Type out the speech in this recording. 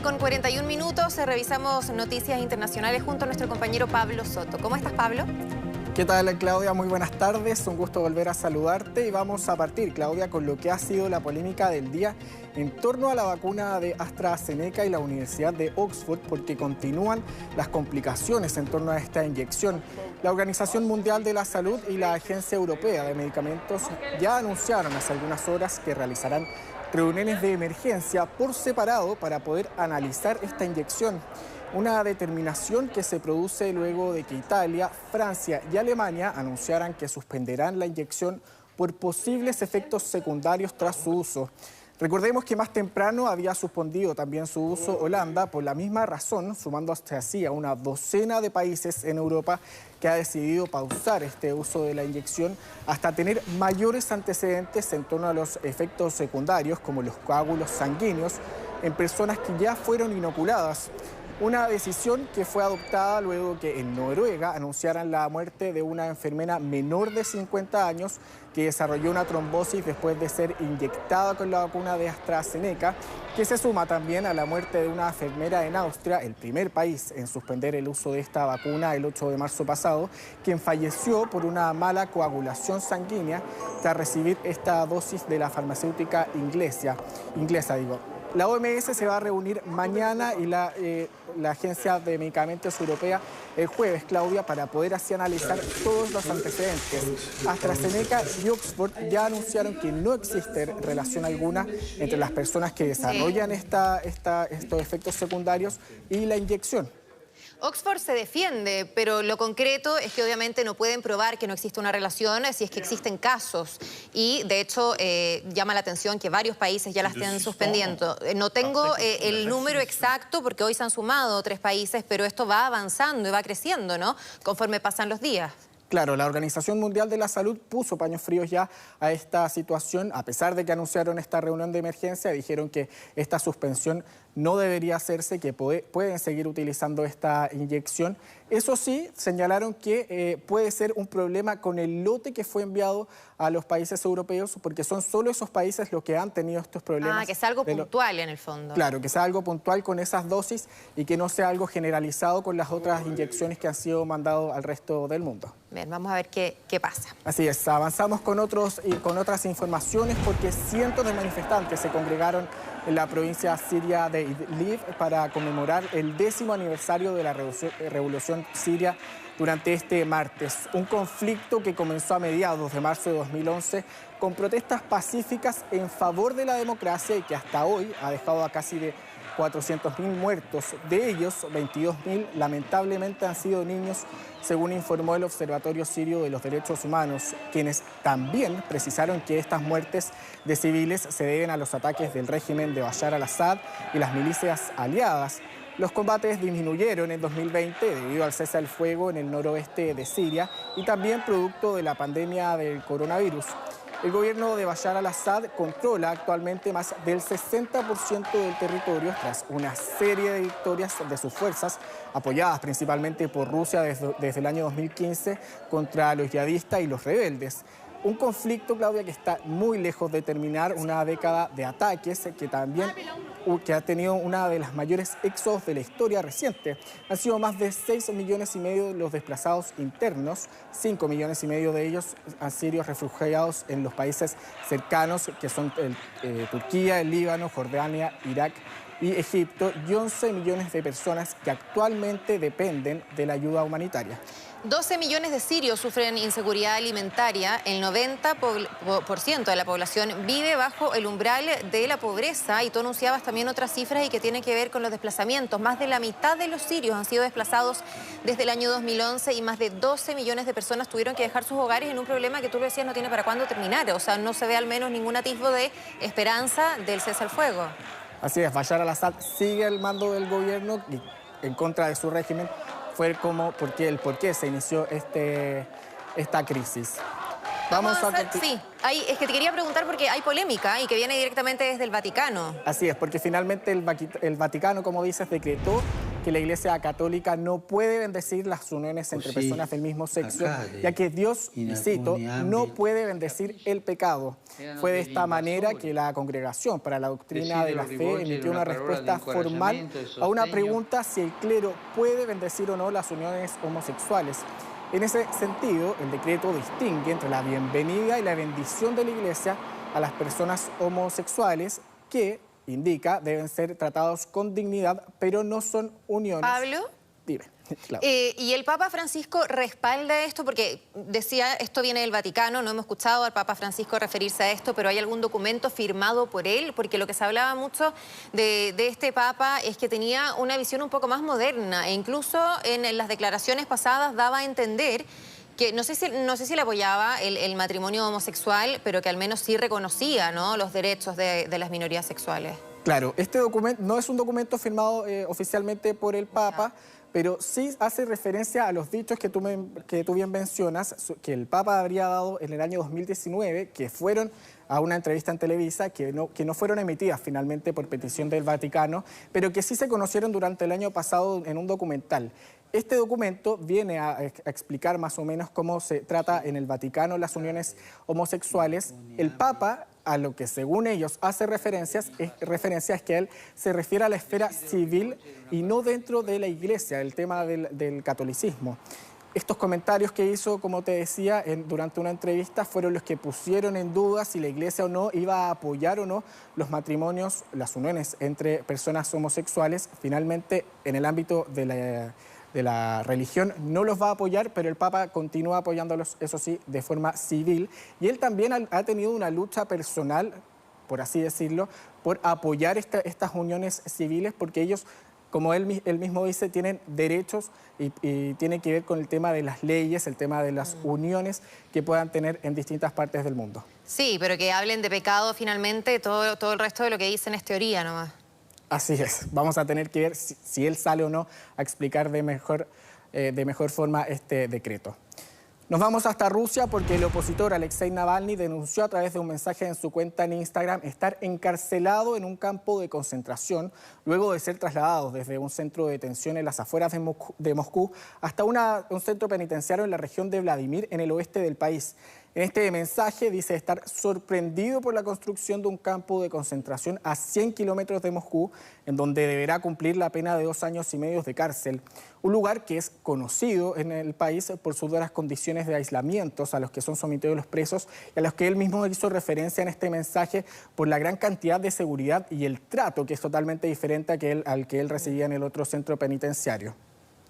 11:41, revisamos noticias internacionales junto a nuestro compañero Pablo Soto. ¿Cómo estás, Pablo? ¿Qué tal, Claudia? Muy buenas tardes, un gusto volver a saludarte y vamos a partir, Claudia, con lo que ha sido la polémica del día en torno a la vacuna de AstraZeneca y la Universidad de Oxford, porque continúan las complicaciones en torno a esta inyección. La Organización Mundial de la Salud y la Agencia Europea de Medicamentos ya anunciaron hace algunas horas que realizarán reuniones de emergencia por separado para poder analizar esta inyección. Una determinación que se produce luego de que Italia, Francia y Alemania anunciaran que suspenderán la inyección por posibles efectos secundarios tras su uso. Recordemos que más temprano había suspendido también su uso Holanda por la misma razón, sumando hasta así a una docena de países en Europa que ha decidido pausar este uso de la inyección hasta tener mayores antecedentes en torno a los efectos secundarios, como los coágulos sanguíneos, en personas que ya fueron inoculadas. Una decisión que fue adoptada luego que en Noruega anunciaran la muerte de una enfermera menor de 50 años que desarrolló una trombosis después de ser inyectada con la vacuna de AstraZeneca, que se suma también a la muerte de una enfermera en Austria, el primer país en suspender el uso de esta vacuna el 8 de marzo pasado, quien falleció por una mala coagulación sanguínea tras recibir esta dosis de la farmacéutica inglesa. La OMS se va a reunir mañana y la Agencia de Medicamentos Europea el jueves, Claudia, para poder así analizar todos los antecedentes. AstraZeneca y Oxford ya anunciaron que no existe relación alguna entre las personas que desarrollan estos efectos secundarios y la inyección. Oxford se defiende, pero lo concreto es que obviamente no pueden probar que no existe una relación si es que existen casos. Y de hecho llama la atención que varios países ya la estén suspendiendo. No tengo el número exacto porque hoy se han sumado 3 países, pero esto va avanzando y va creciendo, ¿no? Conforme pasan los días. Claro, la Organización Mundial de la Salud puso paños fríos ya a esta situación, a pesar de que anunciaron esta reunión de emergencia, dijeron que esta suspensión no debería hacerse, que pueden seguir utilizando esta inyección. Eso sí, señalaron que puede ser un problema con el lote que fue enviado a los países europeos, porque son solo esos países los que han tenido estos problemas. Que sea algo puntual en el fondo. Claro, que sea algo puntual con esas dosis y que no sea algo generalizado con las otras inyecciones que han sido mandadas al resto del mundo. Bien, vamos a ver qué pasa. Así es, avanzamos con otras informaciones porque cientos de manifestantes se congregaron en la provincia siria de Idlib para conmemorar el 10º aniversario de la revolución siria durante este martes. Un conflicto que comenzó a mediados de marzo de 2011 con protestas pacíficas en favor de la democracia y que hasta hoy ha dejado a casi de 400.000 muertos. De ellos, 22.000 lamentablemente han sido niños, según informó el Observatorio Sirio de los Derechos Humanos, quienes también precisaron que estas muertes de civiles se deben a los ataques del régimen de Bashar al-Assad y las milicias aliadas. Los combates disminuyeron en 2020 debido al cese al fuego en el noroeste de Siria y también producto de la pandemia del coronavirus. El gobierno de Bashar al-Assad controla actualmente más del 60% del territorio tras una serie de victorias de sus fuerzas, apoyadas principalmente por Rusia desde el año 2015 contra los yihadistas y los rebeldes. Un conflicto, Claudia, que está muy lejos de terminar, una década de ataques que ha tenido una de las mayores éxodos de la historia reciente. Han sido más de 6,5 millones los desplazados internos, 5,5 millones de ellos han sido refugiados en los países cercanos, que son Turquía, el Líbano, Jordania, Irak y Egipto, y 11 millones de personas que actualmente dependen de la ayuda humanitaria. 12 millones de sirios sufren inseguridad alimentaria. El 90% de la población vive bajo el umbral de la pobreza. Y tú anunciabas también otras cifras y que tienen que ver con los desplazamientos. Más de la mitad de los sirios han sido desplazados desde el año 2011 y más de 12 millones de personas tuvieron que dejar sus hogares en un problema que tú lo decías no tiene para cuándo terminar. O sea, no se ve al menos ningún atisbo de esperanza del cese al fuego. Así es, Bashar al-Assad sigue al mando del gobierno y en contra de su régimen. Fue el por qué se inició esta crisis. Sí, es que te quería preguntar porque hay polémica y que viene directamente desde el Vaticano. Así es, porque finalmente el Vaticano, como dices, decretó que la Iglesia Católica no puede bendecir las uniones entre personas del mismo sexo, ya que Dios, y cito, no puede bendecir el pecado. Fue de esta manera que la Congregación para la Doctrina de la Fe emitió una respuesta formal a una pregunta si el clero puede bendecir o no las uniones homosexuales. En ese sentido, el decreto distingue entre la bienvenida y la bendición de la Iglesia a las personas homosexuales que, indica, deben ser tratados con dignidad, pero no son uniones. Pablo. Dime. Claro. Y el Papa Francisco respalda esto porque decía, esto viene del Vaticano, no hemos escuchado al Papa Francisco referirse a esto, pero ¿hay algún documento firmado por él? Porque lo que se hablaba mucho de este Papa es que tenía una visión un poco más moderna e incluso en las declaraciones pasadas daba a entender que no sé si le apoyaba el matrimonio homosexual, pero que al menos sí reconocía, ¿no?, los derechos de las minorías sexuales. Claro, este documento no es un documento firmado oficialmente por el Papa, pero sí hace referencia a los dichos que tú bien mencionas, que el Papa habría dado en el año 2019, que fueron a una entrevista en Televisa, que no fueron emitidas finalmente por petición del Vaticano, pero que sí se conocieron durante el año pasado en un documental. Este documento viene a explicar más o menos cómo se trata en el Vaticano las uniones homosexuales. El Papa, a lo que según ellos hace referencia es que él se refiere a la esfera civil y no dentro de la Iglesia, el tema del catolicismo. Estos comentarios que hizo, como te decía, durante una entrevista fueron los que pusieron en duda si la Iglesia o no iba a apoyar o no los matrimonios, las uniones entre personas homosexuales. Finalmente, en el ámbito de la religión no los va a apoyar, pero el Papa continúa apoyándolos, eso sí, de forma civil. Y él también ha tenido una lucha personal, por así decirlo, por apoyar estas uniones civiles, porque ellos, como él mismo dice, tienen derechos y tiene que ver con el tema de las leyes, el tema de las uniones que puedan tener en distintas partes del mundo. Sí, pero que hablen de pecado finalmente, todo el resto de lo que dicen es teoría nomás. Así es, vamos a tener que ver si él sale o no a explicar de mejor forma este decreto. Nos vamos hasta Rusia porque el opositor Alexei Navalny denunció a través de un mensaje en su cuenta en Instagram estar encarcelado en un campo de concentración luego de ser trasladado desde un centro de detención en las afueras de Moscú hasta un centro penitenciario en la región de Vladimir, en el oeste del país. En este mensaje dice estar sorprendido por la construcción de un campo de concentración a 100 kilómetros de Moscú, en donde deberá cumplir la pena de 2 años y medio de cárcel. Un lugar que es conocido en el país por sus duras condiciones de aislamientos a los que son sometidos los presos y a los que él mismo hizo referencia en este mensaje por la gran cantidad de seguridad y el trato que es totalmente diferente al que él recibía en el otro centro penitenciario.